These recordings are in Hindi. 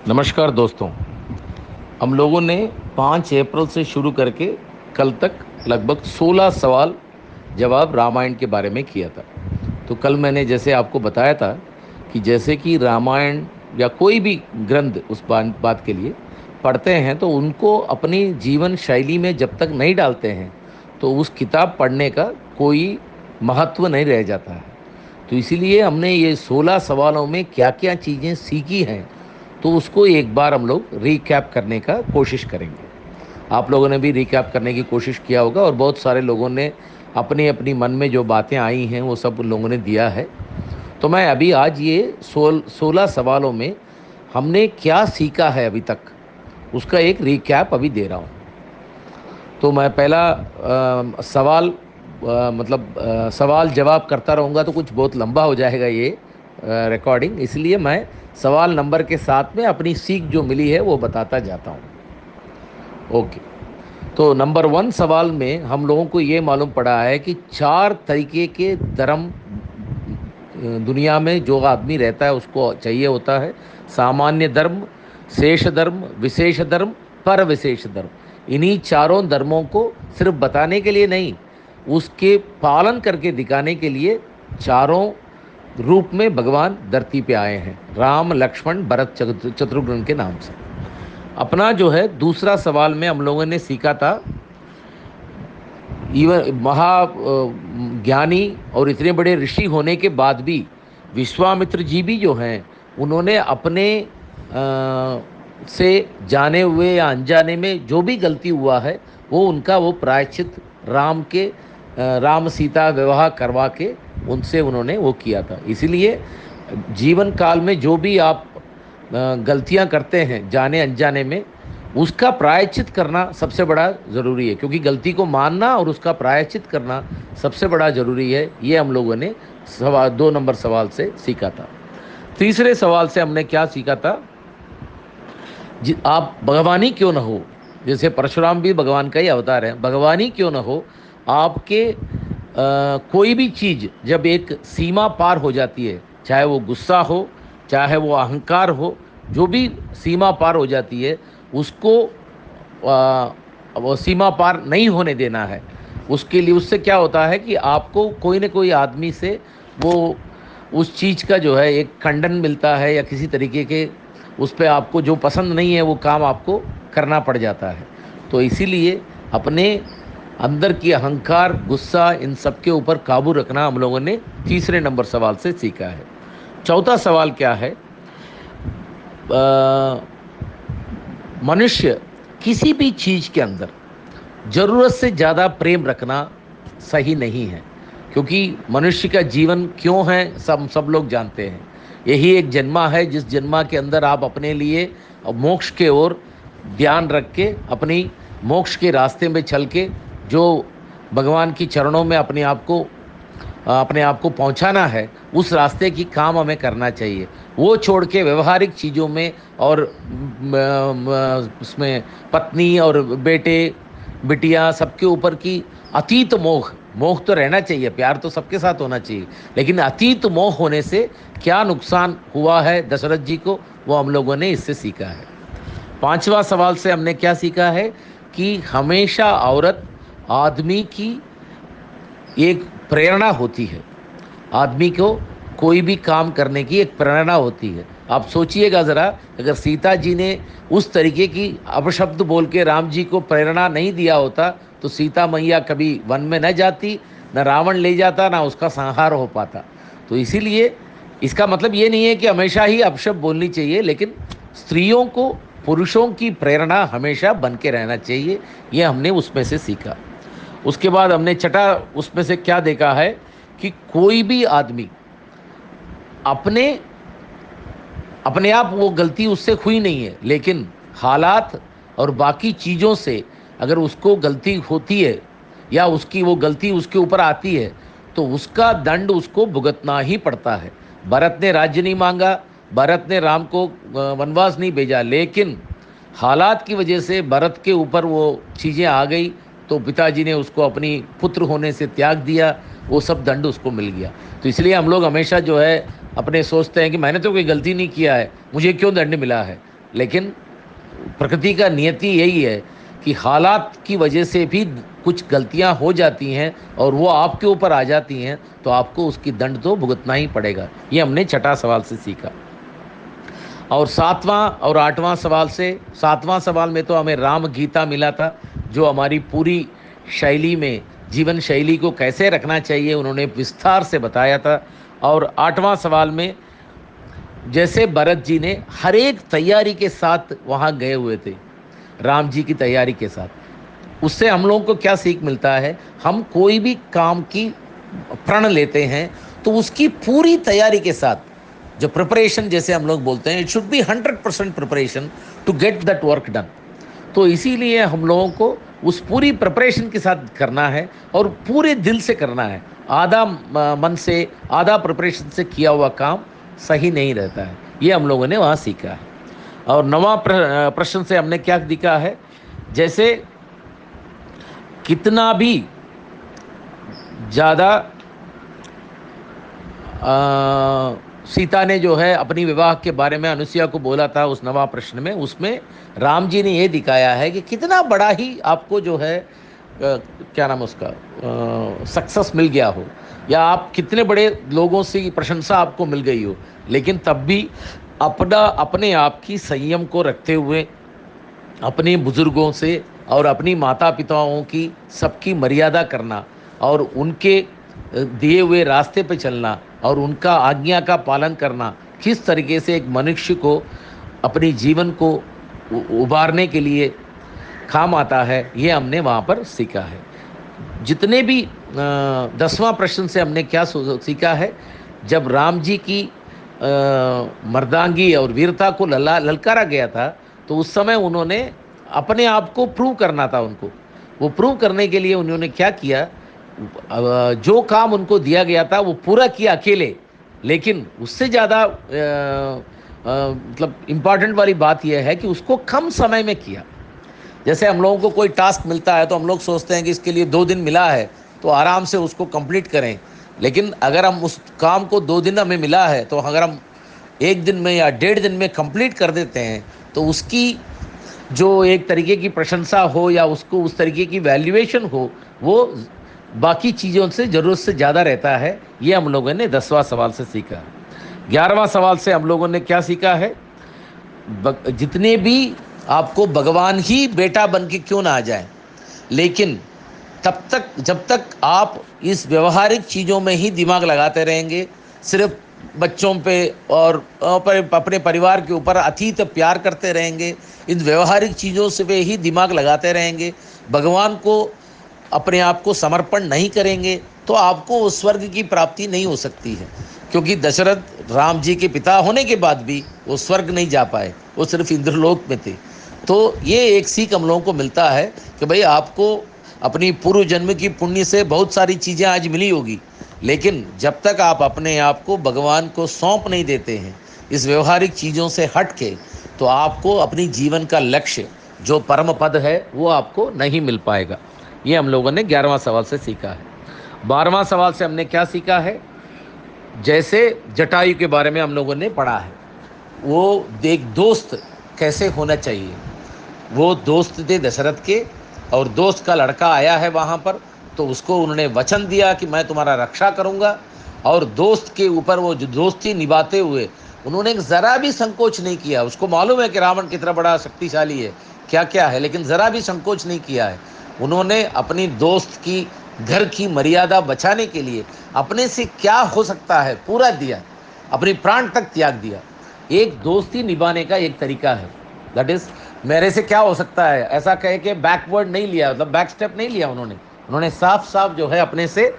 नमस्कार दोस्तों। हम लोगों ने 5 अप्रैल से शुरू करके कल तक लगभग 16 सवाल जवाब रामायण के बारे में किया था। तो कल मैंने जैसे आपको बताया था कि जैसे कि रामायण या कोई भी ग्रंथ उस बात के लिए पढ़ते हैं तो उनको अपनी जीवन शैली में जब तक नहीं डालते हैं तो उस किताब पढ़ने का कोई महत्व नहीं रह जाता है। तो इसीलिए हमने ये 16 सवालों में क्या क्या चीज़ें सीखी हैं तो उसको एक बार हम लोग रिकैप करने का कोशिश करेंगे। आप लोगों ने भी रिकैप करने की कोशिश किया होगा और बहुत सारे लोगों ने अपनी अपनी मन में जो बातें आई हैं वो सब उन लोगों ने दिया है। तो मैं अभी आज ये 16 सवालों में हमने क्या सीखा है अभी तक उसका एक रिकैप अभी दे रहा हूँ। तो मैं पहला सवाल जवाब करता रहूँगा तो कुछ बहुत लंबा हो जाएगा ये रिकॉर्डिंग, इसलिए मैं सवाल नंबर के साथ में अपनी सीख जो मिली है वो बताता जाता हूँ। ओके। तो नंबर 1 सवाल में हम लोगों को ये मालूम पड़ा है कि 4 तरीके के धर्म दुनिया में जो आदमी रहता है उसको चाहिए होता है। सामान्य धर्म, शेष धर्म, विशेष धर्म, पर विशेष धर्म। इन्हीं चारों धर्मों को सिर्फ बताने के लिए नहीं, उसके पालन करके दिखाने के लिए चारों रूप में भगवान धरती पे आए हैं, राम लक्ष्मण भरत शत्रुघ्न के नाम से। अपना जो है दूसरा सवाल में हम लोगों ने सीखा था, इवन ज्ञानी और इतने बड़े ऋषि होने के बाद भी विश्वामित्र जी भी जो हैं उन्होंने अपने से जाने हुए या अनजाने में जो भी गलती हुआ है वो उनका वो प्रायश्चित राम सीता विवाह करवा के उनसे उन्होंने वो किया था। इसीलिए जीवन काल में जो भी आप गलतियां करते हैं जाने अनजाने में, उसका प्रायश्चित करना सबसे बड़ा ज़रूरी है, क्योंकि गलती को मानना और उसका प्रायश्चित करना सबसे बड़ा ज़रूरी है। ये हम लोगों ने 2 नंबर सवाल से सीखा था। तीसरे सवाल से हमने क्या सीखा था, आप भगवान ही क्यों ना हो, जैसे परशुराम भी भगवान का ही अवतार है, भगवान ही क्यों ना हो, आपके कोई भी चीज़ जब एक सीमा पार हो जाती है, चाहे वो गुस्सा हो, चाहे वो अहंकार हो, जो भी सीमा पार हो जाती है उसको वो सीमा पार नहीं होने देना है। उसके लिए उससे क्या होता है कि आपको कोई न कोई आदमी से वो उस चीज़ का जो है एक खंडन मिलता है, या किसी तरीके के उस पर आपको जो पसंद नहीं है वो काम आपको करना पड़ जाता है। तो इसीलिए अपने अंदर की अहंकार, गुस्सा, इन सब के ऊपर काबू रखना हम लोगों ने तीसरे नंबर सवाल से सीखा है। चौथा सवाल क्या है, मनुष्य किसी भी चीज़ के अंदर ज़रूरत से ज़्यादा प्रेम रखना सही नहीं है, क्योंकि मनुष्य का जीवन क्यों है सब लोग जानते हैं। यही एक जन्मा है जिस जन्मा के अंदर आप अपने लिए मोक्ष के ओर ध्यान रख के अपनी मोक्ष के रास्ते में चल के जो भगवान की चरणों में अपने आप को पहुंचाना है, उस रास्ते की काम हमें करना चाहिए। वो छोड़ के व्यवहारिक चीज़ों में और उसमें पत्नी और बेटे बिटिया सबके ऊपर की अतीत मोह, मोह तो रहना चाहिए, प्यार तो सबके साथ होना चाहिए, लेकिन अतीत मोह होने से क्या नुकसान हुआ है दशरथ जी को, वो हम लोगों ने इससे सीखा है। पांचवा सवाल से हमने क्या सीखा है कि हमेशा औरत आदमी की एक प्रेरणा होती है, आदमी को कोई भी काम करने की एक प्रेरणा होती है। आप सोचिएगा ज़रा, अगर सीता जी ने उस तरीके की अपशब्द बोल के राम जी को प्रेरणा नहीं दिया होता तो सीता मैया कभी वन में न जाती, न रावण ले जाता, ना उसका संहार हो पाता। तो इसीलिए इसका मतलब ये नहीं है कि हमेशा ही अपशब्द बोलनी चाहिए, लेकिन स्त्रियों को पुरुषों की प्रेरणा हमेशा बन के रहना चाहिए, ये हमने उसमें से सीखा। उसके बाद हमने छठा उसमें से क्या देखा है कि कोई भी आदमी अपने अपने आप वो गलती उससे हुई नहीं है, लेकिन हालात और बाकी चीज़ों से अगर उसको गलती होती है या उसकी वो गलती उसके ऊपर आती है तो उसका दंड उसको भुगतना ही पड़ता है। भरत ने राज्य नहीं मांगा, भरत ने राम को वनवास नहीं भेजा, लेकिन हालात की वजह से भरत के ऊपर वो चीज़ें आ गई तो पिताजी ने उसको अपनी पुत्र होने से त्याग दिया, वो सब दंड उसको मिल गया। तो इसलिए हम लोग हमेशा जो है अपने सोचते हैं कि मैंने तो कोई गलती नहीं किया है, मुझे क्यों दंड मिला है। लेकिन प्रकृति का नियति यही है कि हालात की वजह से भी कुछ गलतियां हो जाती हैं और वो आपके ऊपर आ जाती हैं, तो आपको उसकी दंड तो भुगतना ही पड़ेगा। ये हमने छठा सवाल से सीखा। और सातवां और आठवां सवाल से, सातवां सवाल में तो हमें राम गीता मिला था, जो हमारी पूरी शैली में, जीवन शैली को कैसे रखना चाहिए उन्होंने विस्तार से बताया था। और आठवां सवाल में जैसे भरत जी ने हर एक तैयारी के साथ वहाँ गए हुए थे, राम जी की तैयारी के साथ, उससे हम लोगों को क्या सीख मिलता है? हम कोई भी काम की प्रण लेते हैं तो उसकी पूरी तैयारी के साथ, जो प्रिपरेशन जैसे हम लोग बोलते हैं, it should be 100% preparation to get that work done. तो इसीलिए हम लोगों को उस पूरी प्रिपरेशन के साथ करना है और पूरे दिल से करना है। आधा मन से, आधा प्रिपरेशन से किया हुआ काम सही नहीं रहता है। ये हम लोगों ने वहाँ सीखा है। और नवा प्रश्न से हमने क्या सीखा है? जैसे कितना भी ज़्यादा सीता ने जो है अपनी विवाह के बारे में अनुसुईया को बोला था उस नवा प्रश्न में, उसमें राम जी ने ये दिखाया है कि कितना बड़ा ही आपको जो है क्या नाम उसका सक्सेस मिल गया हो, या आप कितने बड़े लोगों से प्रशंसा आपको मिल गई हो, लेकिन तब भी अपने आप की संयम को रखते हुए अपने बुजुर्गों से और अपनी माता पिताओं की सबकी मर्यादा करना और उनके दिए हुए रास्ते पे चलना और उनका आज्ञा का पालन करना, किस तरीके से एक मनुष्य को अपनी जीवन को उभारने के लिए काम आता है, ये हमने वहाँ पर सीखा है। जितने भी 10वां प्रश्न से हमने क्या सीखा है? जब राम जी की मर्दांगी और वीरता को ललकारा गया था, तो उस समय उन्होंने अपने आप को प्रूव करना था उनको। वो प्रूव करने के लिए उन्होंने क्या किया? जो काम उनको दिया गया था वो पूरा किया अकेले, लेकिन उससे ज़्यादा मतलब इम्पॉर्टेंट वाली बात यह है कि उसको कम समय में किया। जैसे हम लोगों को कोई टास्क मिलता है तो हम लोग सोचते हैं कि इसके लिए 2 दिन मिला है तो आराम से उसको कंप्लीट करें, लेकिन अगर हम उस काम को 2 दिन हमें मिला है तो अगर हम 1 दिन में या 1.5 दिन में कंप्लीट कर देते हैं तो उसकी जो एक तरीके की प्रशंसा हो या उसको उस तरीके की वैल्यूएशन हो, वो बाकी चीज़ों से ज़रूरत से ज़्यादा रहता है। ये हम लोगों ने 10वां सवाल से सीखा। 11वां सवाल से हम लोगों ने क्या सीखा है? जितने भी आपको भगवान ही बेटा बन के क्यों ना आ जाए, लेकिन तब तक जब तक आप इस व्यवहारिक चीज़ों में ही दिमाग लगाते रहेंगे, सिर्फ बच्चों पे और अपने परिवार के ऊपर अतीत प्यार करते रहेंगे, इन व्यवहारिक चीज़ों से वे ही दिमाग लगाते रहेंगे, भगवान को अपने आप को समर्पण नहीं करेंगे, तो आपको उस स्वर्ग की प्राप्ति नहीं हो सकती है। क्योंकि दशरथ राम जी के पिता होने के बाद भी वो स्वर्ग नहीं जा पाए, वो सिर्फ इंद्रलोक में थे। तो ये एक सीख हम लोगों को मिलता है कि भाई आपको अपनी पूर्व जन्म की पुण्य से बहुत सारी चीज़ें आज मिली होगी, लेकिन जब तक आप अपने आप को भगवान को सौंप नहीं देते हैं इस व्यवहारिक चीज़ों से हट के, तो आपको अपनी जीवन का लक्ष्य जो परम पद है वो आपको नहीं मिल पाएगा। ये हम लोगों ने 11वां सवाल से सीखा है। 12वां सवाल से हमने क्या सीखा है? जैसे जटायु के बारे में हम लोगों ने पढ़ा है, वो एक दोस्त कैसे होना चाहिए। वो दोस्त थे दशरथ के, और दोस्त का लड़का आया है वहाँ पर, तो उसको उन्होंने वचन दिया कि मैं तुम्हारा रक्षा करूँगा, और दोस्त के ऊपर वो जो दोस्ती निभाते हुए उन्होंने ज़रा भी संकोच नहीं किया। उसको मालूम है कि रावण कितना बड़ा शक्तिशाली है, क्या क्या है, लेकिन ज़रा भी संकोच नहीं किया है। उन्होंने अपनी दोस्त की घर की मर्यादा बचाने के लिए अपने से क्या हो सकता है पूरा दिया, अपनी प्राण तक त्याग दिया। एक दोस्ती निभाने का एक तरीका है, दैट इज़ मेरे से क्या हो सकता है ऐसा कह के बैकवर्ड नहीं लिया, मतलब बैक स्टेप नहीं लिया उन्होंने साफ साफ जो है अपने से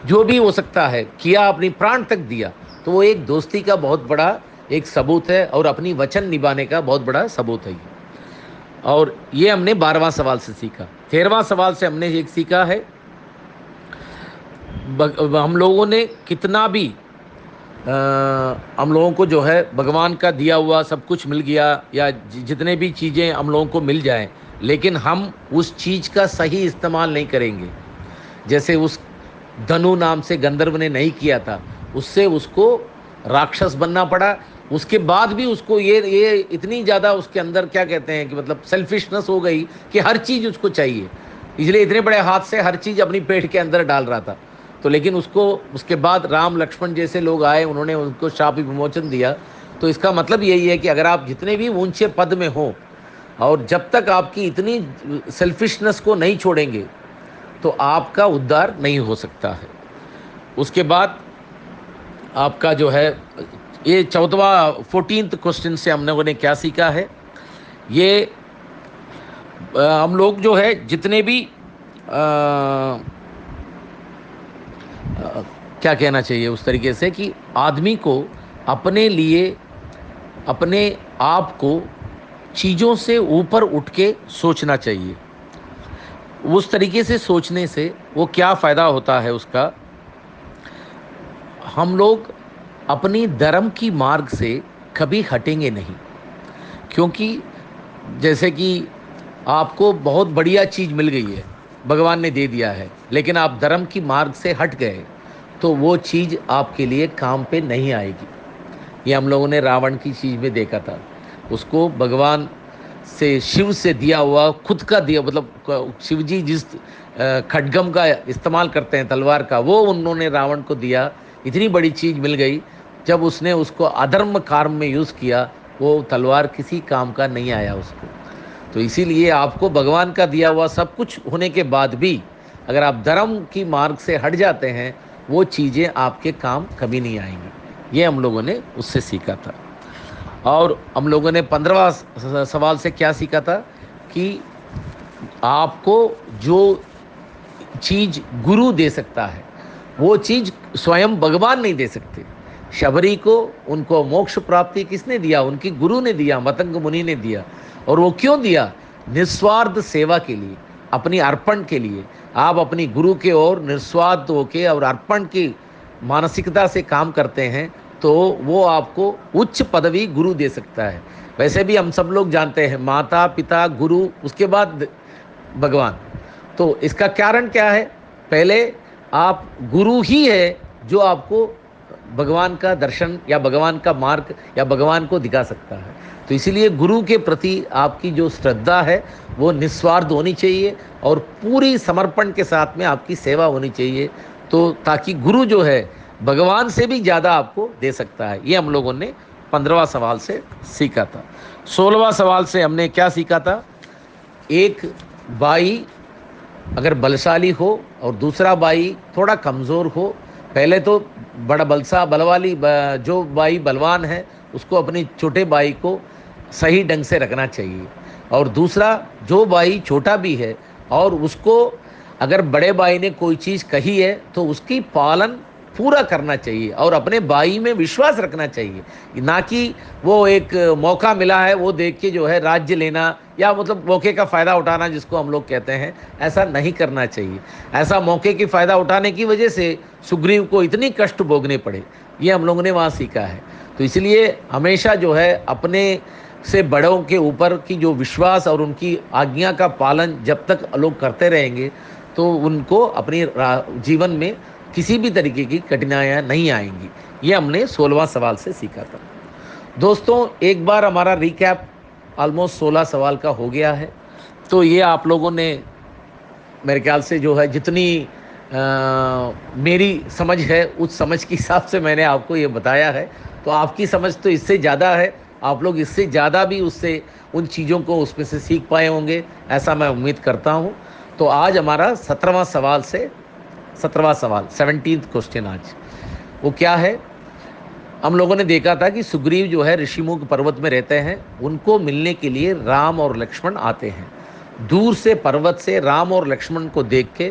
जो भी हो सकता है किया, अपनी प्राण तक दिया। तो वो एक दोस्ती का बहुत बड़ा एक सबूत है और अपनी वचन निभाने का बहुत बड़ा सबूत है। और ये हमने 12वां सवाल से सीखा। 13वां सवाल से हमने एक सीखा है, हम लोगों ने कितना भी हम लोगों को जो है भगवान का दिया हुआ सब कुछ मिल गया, या जितने भी चीज़ें हम लोगों को मिल जाएं, लेकिन हम उस चीज़ का सही इस्तेमाल नहीं करेंगे। जैसे उस धनु नाम से गंधर्व ने नहीं किया था, उससे उसको राक्षस बनना पड़ा, उसके बाद भी उसको ये इतनी ज़्यादा उसके अंदर क्या कहते हैं कि मतलब सेल्फिशनेस हो गई कि हर चीज़ उसको चाहिए, इसलिए इतने बड़े हाथ से हर चीज़ अपनी पेट के अंदर डाल रहा था। तो लेकिन उसको उसके बाद राम लक्ष्मण जैसे लोग आए, उन्होंने उनको शाप विमोचन दिया। तो इसका मतलब यही है कि अगर आप जितने भी ऊंचे पद में हो और जब तक आपकी इतनी सेल्फिशनेस को नहीं छोड़ेंगे तो आपका उद्धार नहीं हो सकता है। उसके बाद आपका जो है ये 14th क्वेश्चन से हम लोगों ने क्या सीखा है, ये हम लोग जो है जितने भी क्या कहना चाहिए उस तरीके से कि आदमी को अपने लिए अपने आप को चीज़ों से ऊपर उठ के सोचना चाहिए। उस तरीके से सोचने से वो क्या फ़ायदा होता है उसका, हम लोग अपनी धर्म की मार्ग से कभी हटेंगे नहीं। क्योंकि जैसे कि आपको बहुत बढ़िया चीज़ मिल गई है, भगवान ने दे दिया है, लेकिन आप धर्म की मार्ग से हट गए तो वो चीज़ आपके लिए काम पे नहीं आएगी। ये हम लोगों ने रावण की चीज़ में देखा था। उसको भगवान से, शिव से दिया हुआ, खुद का दिया, मतलब शिव जी जिस खड्गम का इस्तेमाल करते हैं, तलवार का, वो उन्होंने रावण को दिया। इतनी बड़ी चीज़ मिल गई, जब उसने उसको अधर्म कार्य में यूज़ किया वो तलवार किसी काम का नहीं आया उसको। तो इसीलिए आपको भगवान का दिया हुआ सब कुछ होने के बाद भी अगर आप धर्म की मार्ग से हट जाते हैं, वो चीज़ें आपके काम कभी नहीं आएंगी। ये हम लोगों ने उससे सीखा था। और हम लोगों ने 15वां सवाल से क्या सीखा था कि आपको जो चीज़ गुरु दे सकता है वो चीज़ स्वयं भगवान नहीं दे सकते। शबरी को, उनको मोक्ष प्राप्ति किसने दिया? उनकी गुरु ने दिया, मतंग मुनि ने दिया। और वो क्यों दिया? निस्वार्थ सेवा के लिए, अपनी अर्पण के लिए। आप अपनी गुरु के ओर निस्वार्थ होके और अर्पण की मानसिकता से काम करते हैं तो वो आपको उच्च पदवी गुरु दे सकता है। वैसे भी हम सब लोग जानते हैं, माता पिता गुरु, उसके बाद भगवान। तो इसका कारण क्या है? पहले आप गुरु ही है जो आपको भगवान का दर्शन या भगवान का मार्ग या भगवान को दिखा सकता है। तो इसीलिए गुरु के प्रति आपकी जो श्रद्धा है वो निस्वार्थ होनी चाहिए और पूरी समर्पण के साथ में आपकी सेवा होनी चाहिए, तो ताकि गुरु जो है भगवान से भी ज़्यादा आपको दे सकता है। ये हम लोगों ने 15वां सवाल से सीखा था। 16वां सवाल से हमने क्या सीखा था? एक भाई अगर बलशाली हो और दूसरा भाई थोड़ा कमज़ोर हो, पहले तो बड़ा जो भाई बलवान है उसको अपनी छोटे भाई को सही ढंग से रखना चाहिए। और दूसरा, जो भाई छोटा भी है और उसको अगर बड़े भाई ने कोई चीज़ कही है तो उसकी पालन पूरा करना चाहिए और अपने भाई में विश्वास रखना चाहिए। ना कि वो एक मौका मिला है वो देख के जो है राज्य लेना या मतलब मौके का फ़ायदा उठाना, जिसको हम लोग कहते हैं, ऐसा नहीं करना चाहिए। ऐसा मौके की फ़ायदा उठाने की वजह से सुग्रीव को इतनी कष्ट भोगने पड़े, ये हम लोगों ने वहाँ सीखा है। तो इसलिए हमेशा जो है अपने से बड़ों के ऊपर की जो विश्वास और उनकी आज्ञा का पालन जब तक लोग करते रहेंगे तो उनको अपनी जीवन में किसी भी तरीके की कठिनाइयाँ नहीं आएंगी। ये हमने 16वां सवाल से सीखा था। दोस्तों, एक बार हमारा रिकैप ऑलमोस्ट 16 सवाल का हो गया है। तो ये आप लोगों ने मेरे ख्याल से जो है जितनी मेरी समझ है उस समझ के हिसाब से मैंने आपको ये बताया है। तो आपकी समझ तो इससे ज़्यादा है, आप लोग इससे ज़्यादा भी उससे उन चीज़ों को उसमें से सीख पाए होंगे, ऐसा मैं उम्मीद करता हूँ। तो आज हमारा 17वां सवाल 17th क्वेश्चन आज वो क्या है? हम लोगों ने देखा था कि सुग्रीव जो है ऋषिमुख पर्वत में रहते हैं, उनको मिलने के लिए राम और लक्ष्मण आते हैं। दूर से पर्वत से राम और लक्ष्मण को देख के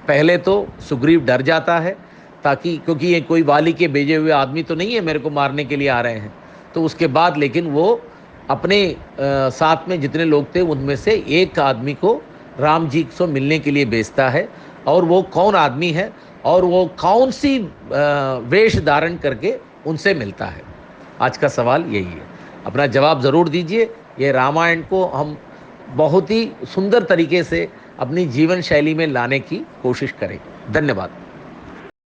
पहले तो सुग्रीव डर जाता है, ताकि क्योंकि ये कोई वाली के भेजे हुए आदमी तो नहीं है, मेरे को मारने के लिए आ रहे हैं। तो उसके बाद लेकिन वो अपने साथ में जितने लोग थे उनमें से एक आदमी को राम जी से मिलने के लिए भेजता है। और वो कौन आदमी है और वो कौन सी वेश धारण करके उनसे मिलता है? आज का सवाल यही है। अपना जवाब ज़रूर दीजिए। ये रामायण को हम बहुत ही सुंदर तरीके से अपनी जीवन शैली में लाने की कोशिश करें। धन्यवाद।